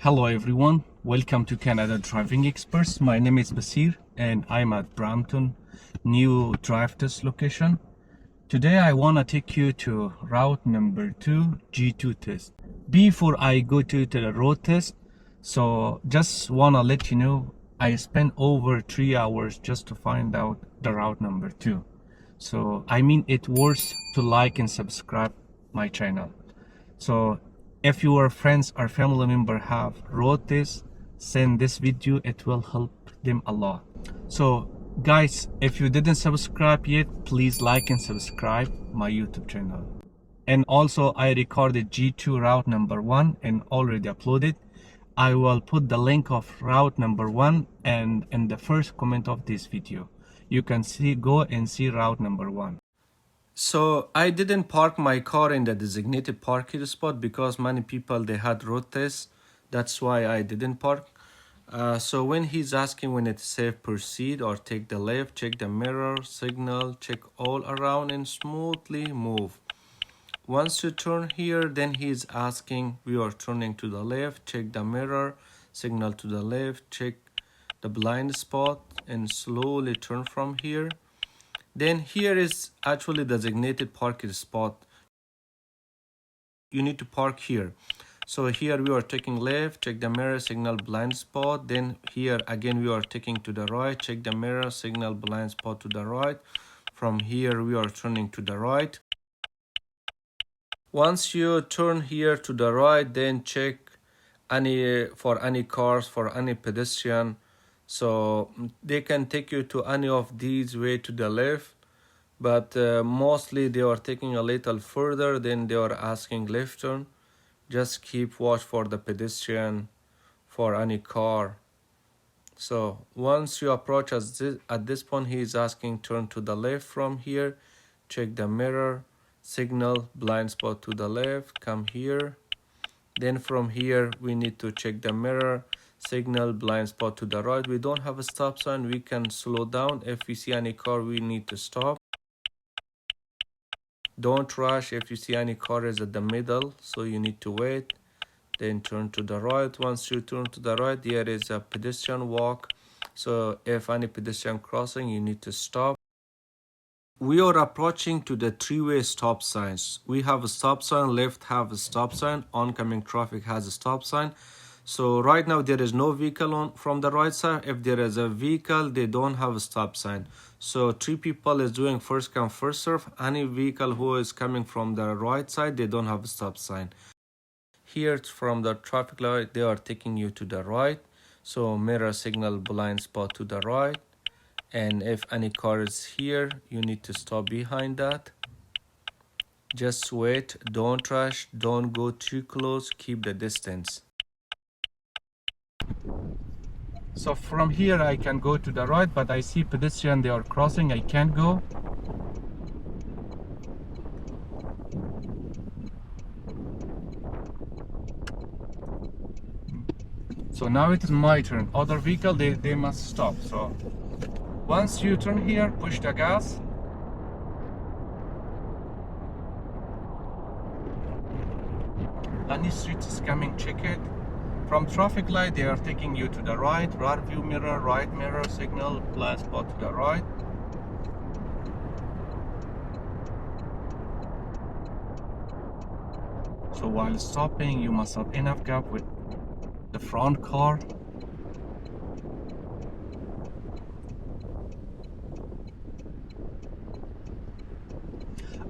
Hello everyone, welcome to Canada Driving Experts. My name is Basir and I'm at Brampton, new drive test location. Today I want to take you to route number 2, G2 test. Before I go to the road test, so just want to let you know I spent over 3 hours just to find out the route number 2. So I mean it worth to like and subscribe my channel. So if your friends or family member have wrote this, send this video, it will help them a lot. So guys, if you didn't subscribe yet, please like and subscribe my YouTube channel. And also I recorded G2 route number 1 and already uploaded. I will put the link of route number 1 and in the first comment of this video. You can go and see route number 1. So I didn't park my car in the designated parking spot because many people they had road tests. That's why I didn't park. So when he's asking when it's safe, proceed or take the left, check the mirror, signal, check all around and smoothly move. Once you turn here, then he's asking we are turning to the left, check the mirror, signal to the left, check the blind spot and slowly turn from here. Then here is actually designated parking spot. You need to park here. So here we are taking left, check the mirror, signal blind spot. Then here again we are taking to the right, check the mirror, signal blind spot to the right. From here we are turning to the right. Once you turn here to the right, then check for any cars, for any pedestrian. So they can take you to any of these way to the left, but mostly they are taking a little further, then they are asking left turn. Just keep watch for the pedestrian, for any car. So once you approach at this point, he is asking turn to the left from here, check the mirror, signal blind spot to the left, come here. Then from here we need to check the mirror, signal blind spot to the right. We don't have a stop sign, we can slow down. If we see any car, we need to stop. Don't rush if you see any car is at the middle, so you need to wait. Then turn to the right. Once you turn to the right, there is a pedestrian walk, so if any pedestrian crossing, you need to stop. We are approaching to the three-way stop signs. We have a stop sign, left have a stop sign, oncoming traffic has a stop sign. So right now there is no vehicle on from the right side. If there is a vehicle, they don't have a stop sign. So 3 people is doing first come first serve. Any vehicle who is coming from the right side, they don't have a stop sign. Here from the traffic light, they are taking you to the right. So mirror, signal blind spot to the right. And if any car is here, you need to stop behind that. Just wait, don't rush, don't go too close, keep the distance. So from here I can go to the right, but I see pedestrian, they are crossing, I can't go. So now it is my turn. Other vehicle, they must stop. So once you turn here, push the gas. Any street is coming, check it. From traffic light, they are taking you to the right, rear view mirror, right mirror, signal, blind spot to the right. So while stopping, you must have enough gap with the front car.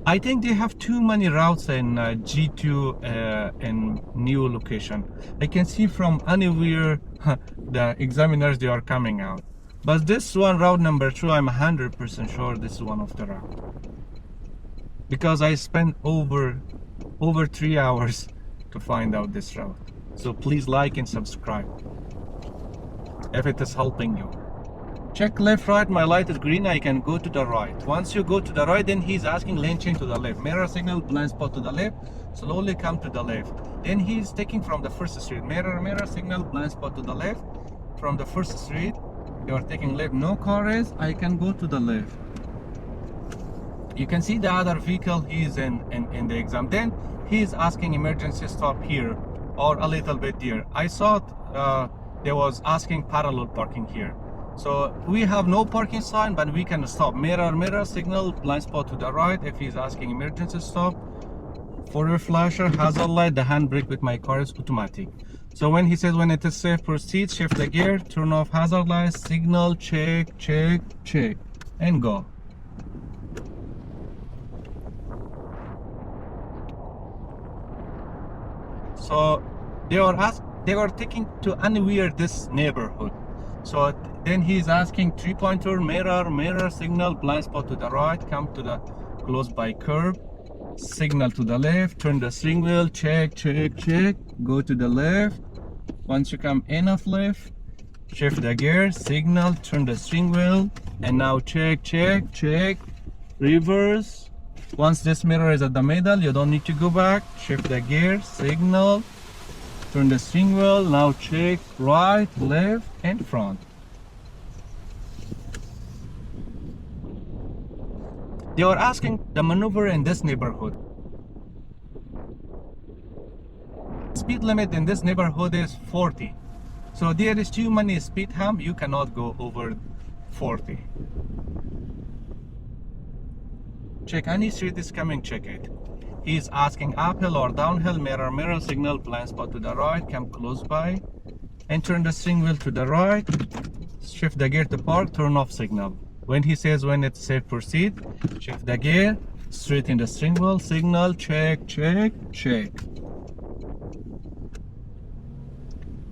I think they have too many routes in G2 in new location. I can see from anywhere the examiners, they are coming out. But this one, route number 2, I'm 100% sure this is one of the route. Because I spent over 3 hours to find out this route. So please like and subscribe if it is helping you. Check left, right, my light is green, I can go to the right. Once you go to the right, then he's asking lane change to the left. Mirror, signal, blind spot to the left, slowly come to the left. Then he's taking from the first street. Mirror, signal, blind spot to the left. From the first street, you are taking left. No car is, I can go to the left. You can see the other vehicle, he is in the exam. Then he is asking emergency stop here. or a little bit there. I saw they was asking parallel parking here. So we have no parking sign, but we can stop. Mirror, mirror, signal, blind spot to the right. If he's asking emergency stop, forward flasher, hazard light, the handbrake with my car is automatic. So when he says when it is safe, proceed, shift the gear, turn off hazard light, signal, check, check, check, and go. So they were taking to anywhere this neighborhood. So then he's asking 3-pointer, mirror, mirror, signal, blind spot to the right, come to the close by curb, signal to the left, turn the steering wheel, check, check, check, go to the left. Once you come in of left, shift the gear, signal, turn the steering wheel, and now check, check, check, reverse. Once this mirror is at the middle, you don't need to go back. Shift the gear, signal, turn the steering wheel, now check right, left, and front. They are asking the maneuver in this neighborhood. Speed limit in this neighborhood is 40. So there is too many speed hump, you cannot go over 40. Check any street is coming, check it. He's asking uphill or downhill, mirror, mirror, signal, blind spot to the right, come close by, and turn the steering wheel to the right, shift the gear to park, turn off signal. When he says when it's safe, proceed, shift the gear, straight in the steering wheel, signal, check, check, check.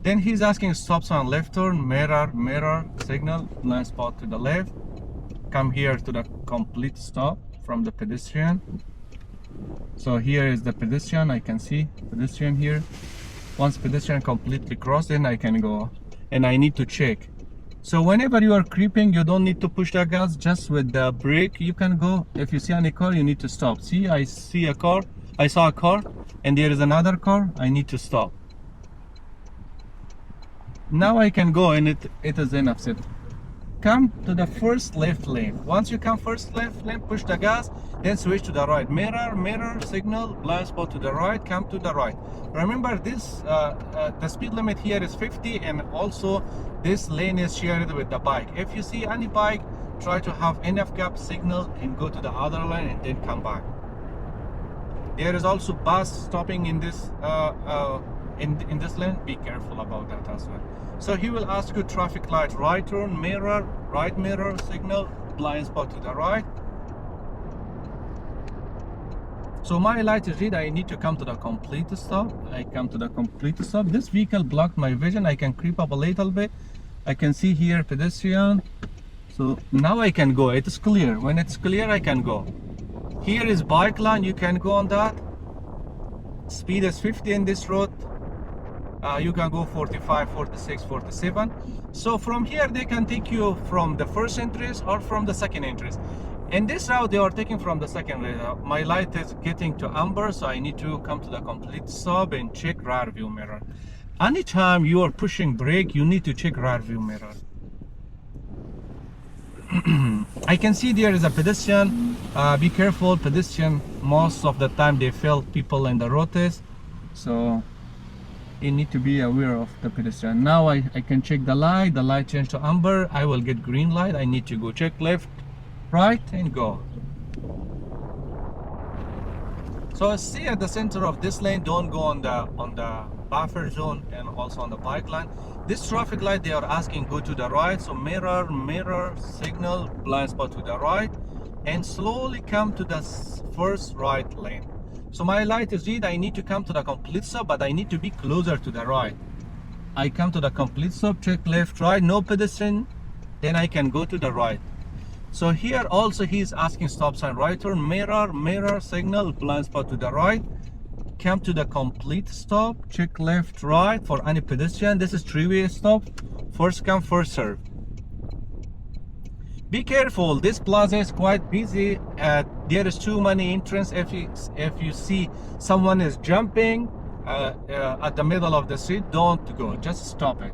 Then he's asking stop sign, left turn, mirror, mirror, signal, blind spot to the left, come here to the complete stop from the pedestrian. So here is the pedestrian, I can see pedestrian here. Once pedestrian completely crossed, then I can go, and I need to check. So whenever you are creeping, you don't need to push the gas, just with the brake you can go. If you see any car, you need to stop. See, I saw a car, and there is another car, I need to stop. Now I can go, and it is enough. Set. Come to the first left lane. Once you come first left lane, push the gas, then switch to the right. Mirror, mirror, signal, blind spot to the right, come to the right. Remember this, the speed limit here is 50, and also this lane is shared with the bike. If you see any bike, try to have enough gap, signal, and go to the other lane and then come back. There is also bus stopping in this in this lane. Be careful about that as well. So he will ask you traffic light, right turn, mirror, right mirror, signal, blind spot to the right. So my light is red, I need to come to the complete stop. I come to the complete stop. This vehicle blocked my vision. I can creep up a little bit. I can see here pedestrian. So now I can go. It is clear. When it's clear, I can go. Here is bike line. You can go on that. Speed is 50 in this road. You can go 45, 46, 47. So from here they can take you from the first entrance or from the second entrance. In this route they are taking from the second route. My light is getting to amber, so I need to come to the complete stop and check rear view mirror. Anytime you are pushing brake, you need to check rear view mirror. I can see there is a pedestrian. Be careful, pedestrian most of the time they fail people in the road test. So you need to be aware of the pedestrian. Now I can check the light changed to amber. I will get green light. I need to go check left, right, and go. So stay at the center of this lane. Don't go on the buffer zone and also on the bike line. This traffic light they are asking go to the right. So mirror, mirror, signal, blind spot to the right, and slowly come to the first right lane. So my light is red, I need to come to the complete stop, but I need to be closer to the right. I come to the complete stop, check left, right, no pedestrian, then I can go to the right. So here also he's asking stop sign, right turn, mirror, mirror, signal, blind spot to the right. Come to the complete stop, check left, right for any pedestrian. This is three-way stop, first come, first serve. Be careful, this plaza is quite busy. There is too many entrances. If you see someone is jumping at the middle of the street, don't go, just stop it.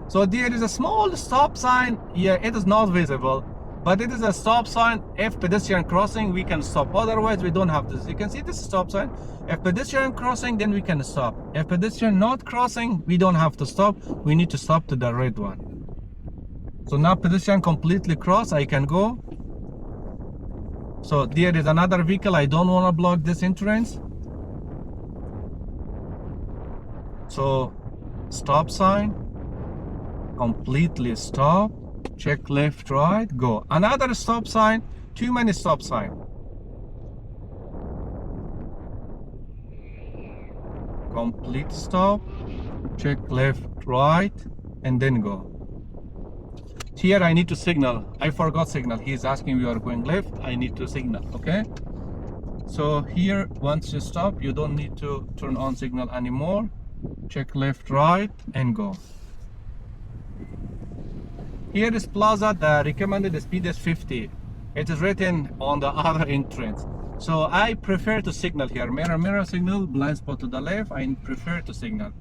So there is a small stop sign. Yeah, it is not visible. but it is a stop sign. If pedestrian crossing, we can stop, otherwise we don't have this. You can see this stop sign. If pedestrian crossing, then we can stop. If pedestrian not crossing, we don't have to stop. We need to stop to the red one. So now pedestrian completely cross, I can go. So there is another vehicle, I don't want to block this entrance. So stop sign, completely stop, check left, right, go. Another stop sign, too many stop sign. Complete stop, check left, right, and then go. Here I need to signal. I forgot signal. He's asking we are going left. I need to signal, okay? So here, once you stop, you don't need to turn on signal anymore. Check left, right, and go. Here is Plaza. The recommended speed is 50. It is written on the other entrance. So I prefer to signal here. Mirror signal, blind spot to the left. I prefer to signal.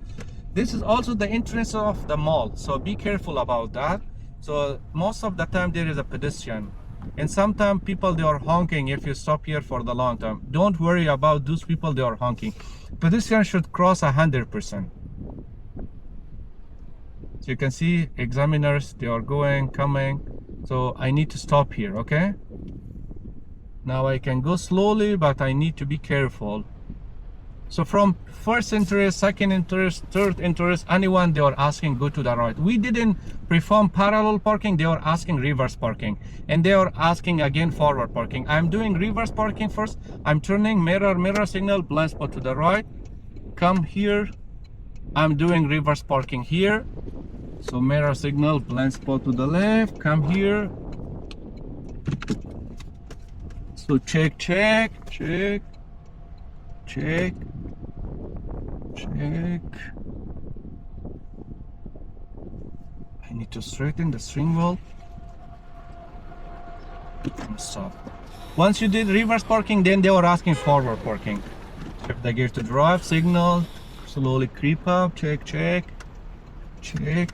This is also the entrance of the mall. So be careful about that. So most of the time there is a pedestrian. And sometimes people, they are honking if you stop here for the long time. Don't worry about those people, they are honking. Pedestrians should cross 100%. So you can see examiners, they are going, coming. So I need to stop here, okay? Now I can go slowly, but I need to be careful. So from first interest, second interest, third interest, anyone, they are asking go to the right. We didn't perform parallel parking, they are asking reverse parking. And they are asking again forward parking. I'm doing reverse parking first. I'm turning mirror signal, blind spot to the right. Come here. I'm doing reverse parking here. So mirror signal, blind spot to the left. Come here. So check. I need to straighten the steering wheel. Stop. Once you did reverse parking, then they were asking forward parking. Shift the gear to drive, signal, slowly creep up, check,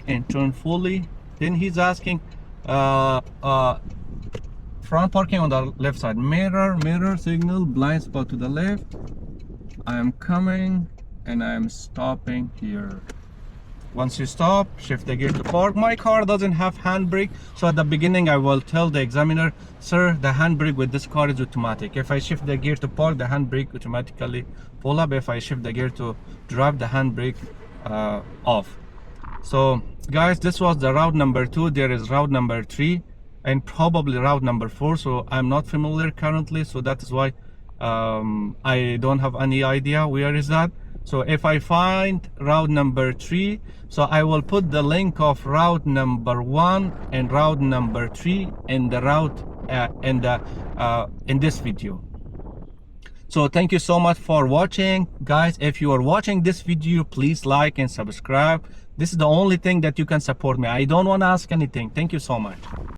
and turn fully. Then he's asking front parking on the left side. Mirror signal, blind spot to the left. I am coming and I am stopping here. Once you stop, shift the gear to park. My car doesn't have handbrake, so at the beginning I will tell the examiner, sir, the handbrake with this car is automatic. If I shift the gear to park, the handbrake automatically pull up. If I shift the gear to drive, the handbrake off. So guys, this was the route number 2. There is route number 3 and probably route number 4. So I'm not familiar currently, so that is why I don't have any idea where is that. So if I find route number 3, so I will put the link of route number 1 and route number 3 in the route in this video. So thank you so much for watching, guys. If you are watching this video, please like and subscribe. This is the only thing that you can support me. I don't want to ask anything. Thank you so much.